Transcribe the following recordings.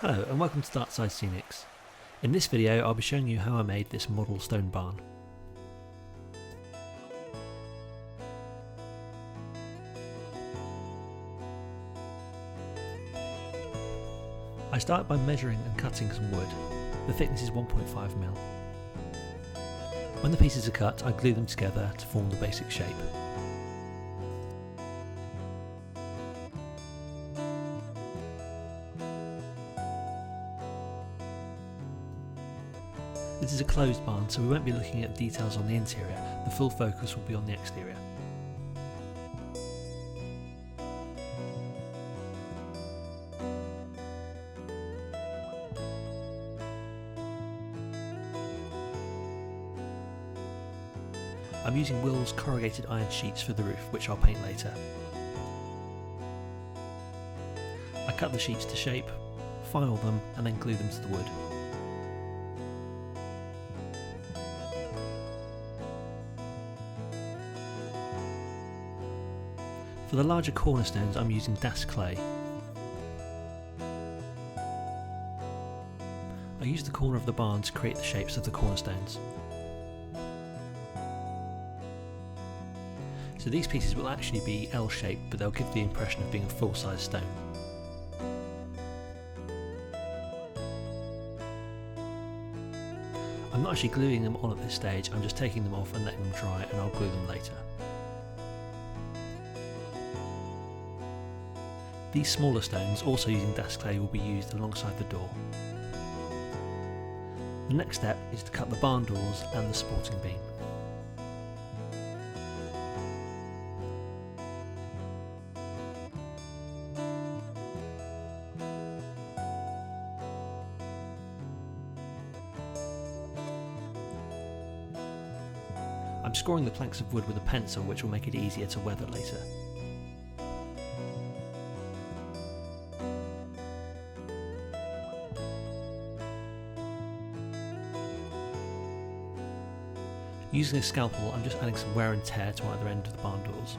Hello and welcome to Dartside Scenics. In this video I'll be showing you how I made this model stone barn. I start by measuring and cutting some wood. The thickness is 1.5mm. When the pieces are cut, I glue them together to form the basic shape. This is a closed barn, so we won't be looking at details on the interior. The full focus will be on the exterior. I'm using Will's corrugated iron sheets for the roof, which I'll paint later. I cut the sheets to shape, file them, and then glue them to the wood. For the larger cornerstones I'm using dashed clay. I use the corner of the barn to create the shapes of the cornerstones. So these pieces will actually be L-shaped, but they'll give the impression of being a full-size stone. I'm not actually gluing them on at this stage, I'm just taking them off and letting them dry, and I'll glue them later. These smaller stones, also using dashed clay, will be used alongside the door. The next step is to cut the barn doors and the supporting beam. I'm scoring the planks of wood with a pencil, which will make it easier to weather later. Using a scalpel, I'm just adding some wear and tear to either end of the barn doors.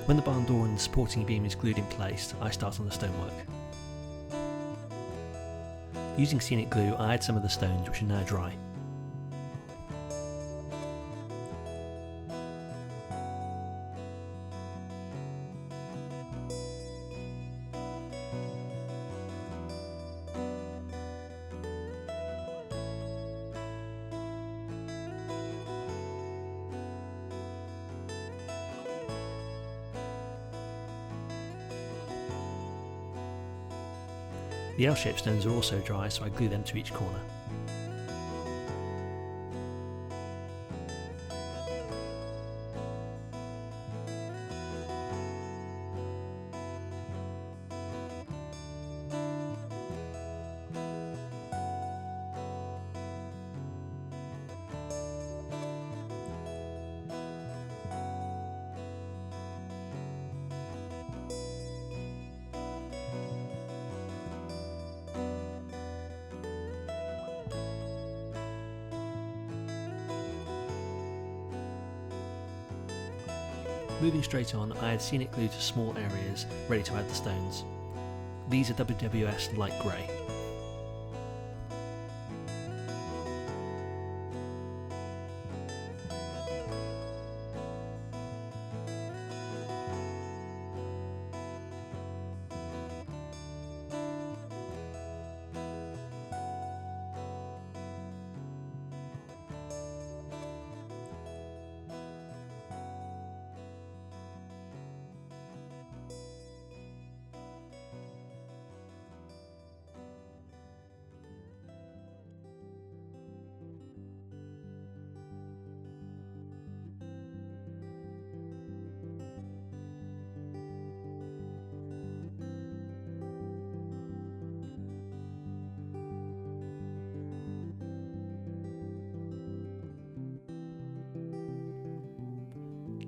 When the barn door and the supporting beam is glued in place, I start on the stonework. Using Scenic glue, I add some of the stones, which are now dry. The L-shaped stones are also dry, so I glue them to each corner. Moving straight on, I add Scenic glue to small areas, ready to add the stones. These are WWS light grey.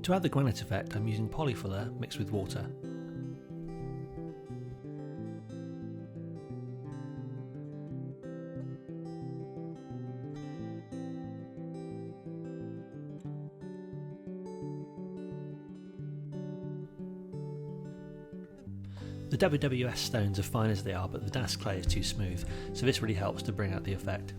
To add the granite effect, I'm using polyfiller mixed with water. The WWS stones are fine as they are, but the DAS clay is too smooth, so this really helps to bring out the effect.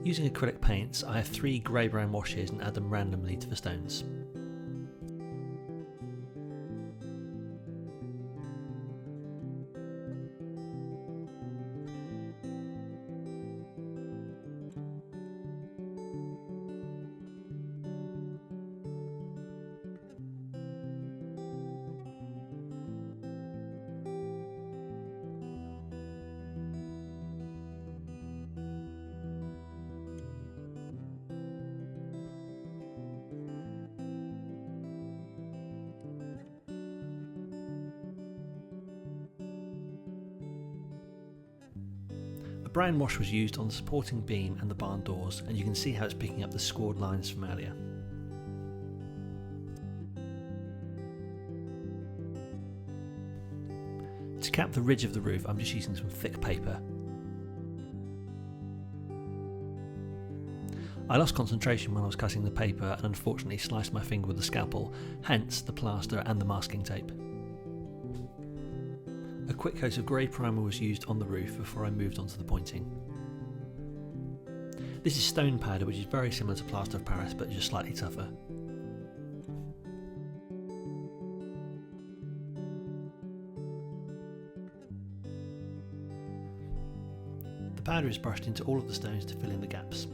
Using acrylic paints, I have 3 grey-brown washes and add them randomly to the stones. A brown wash was used on the supporting beam and the barn doors, and you can see how it's picking up the scored lines from earlier. To cap the ridge of the roof, I'm just using some thick paper. I lost concentration when I was cutting the paper and unfortunately sliced my finger with the scalpel, hence the plaster and the masking tape. A quick coat of grey primer was used on the roof before I moved on to the pointing. This is stone powder, which is very similar to plaster of Paris but just slightly tougher. The powder is brushed into all of the stones to fill in the gaps.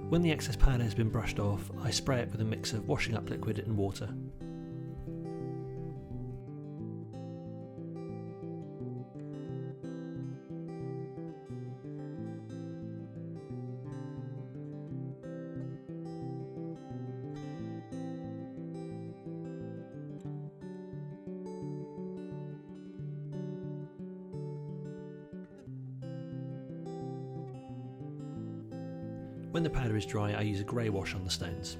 When the excess powder has been brushed off, I spray it with a mix of washing up liquid and water. When the powder is dry, I use a grey wash on the stones.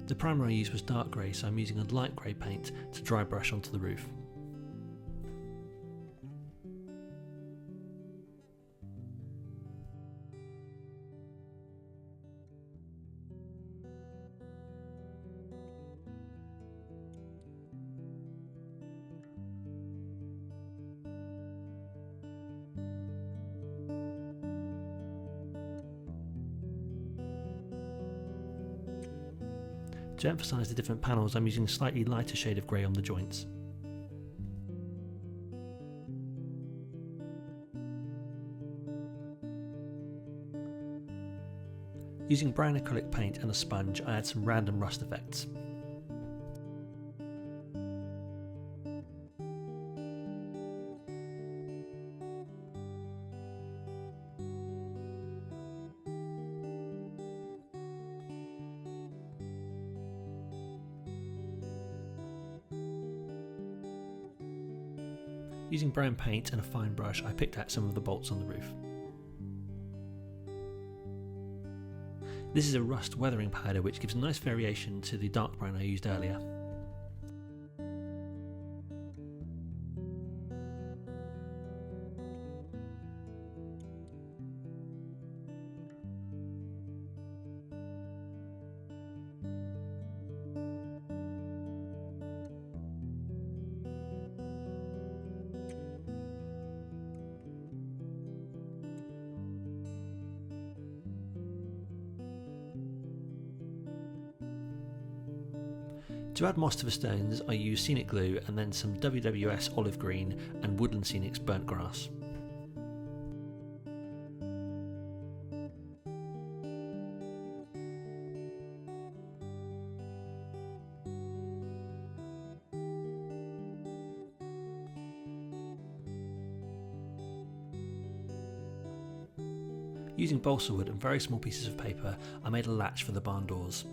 The primer I used was dark grey, so I'm using a light grey paint to dry brush onto the roof. To emphasise the different panels, I'm using a slightly lighter shade of grey on the joints. Using brown acrylic paint and a sponge, I add some random rust effects. Using brown paint and a fine brush, I picked out some of the bolts on the roof. This is a rust weathering powder which gives a nice variation to the dark brown I used earlier. To add moss to the stones, I use Scenic glue and then some WWS olive green and Woodland Scenics burnt grass. Using balsa wood and very small pieces of paper, I made a latch for the barn doors.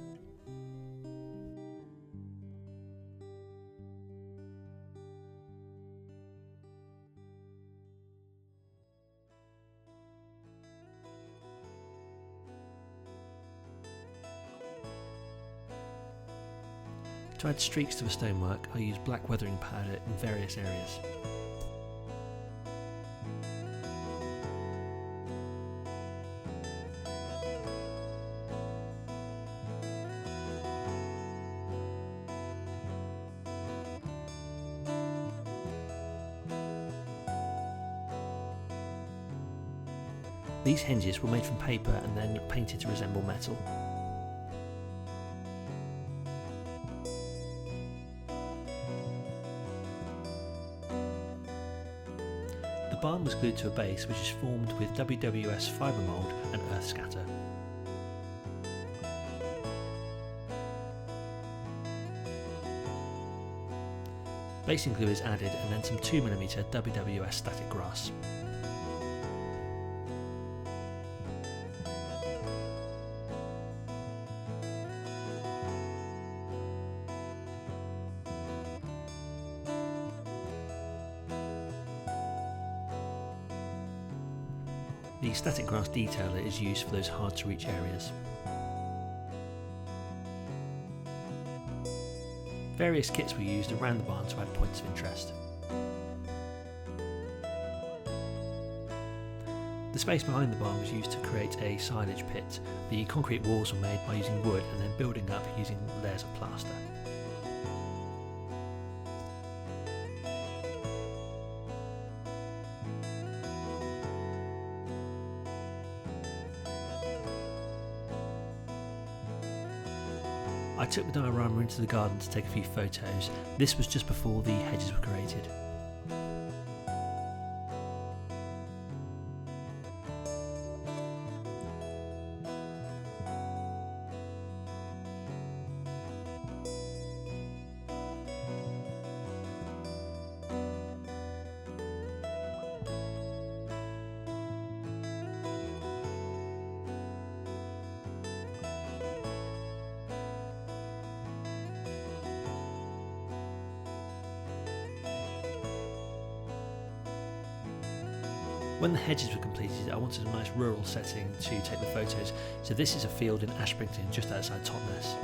To add streaks to the stonework, I used black weathering powder in various areas. These hinges were made from paper and then painted to resemble metal. The barn was glued to a base which is formed with WWS fibre mould and earth scatter. Basing glue is added and then some 2mm WWS static grass. The static grass detailer is used for those hard to reach areas. Various kits were used around the barn to add points of interest. The space behind the barn was used to create a silage pit. The concrete walls were made by using wood and then building up using layers of plaster. I took the diorama into the garden to take a few photos. This was just before the hedges were created. When the hedges were completed, I wanted a nice rural setting to take the photos, so this is a field in Ashbrington just outside Totnes.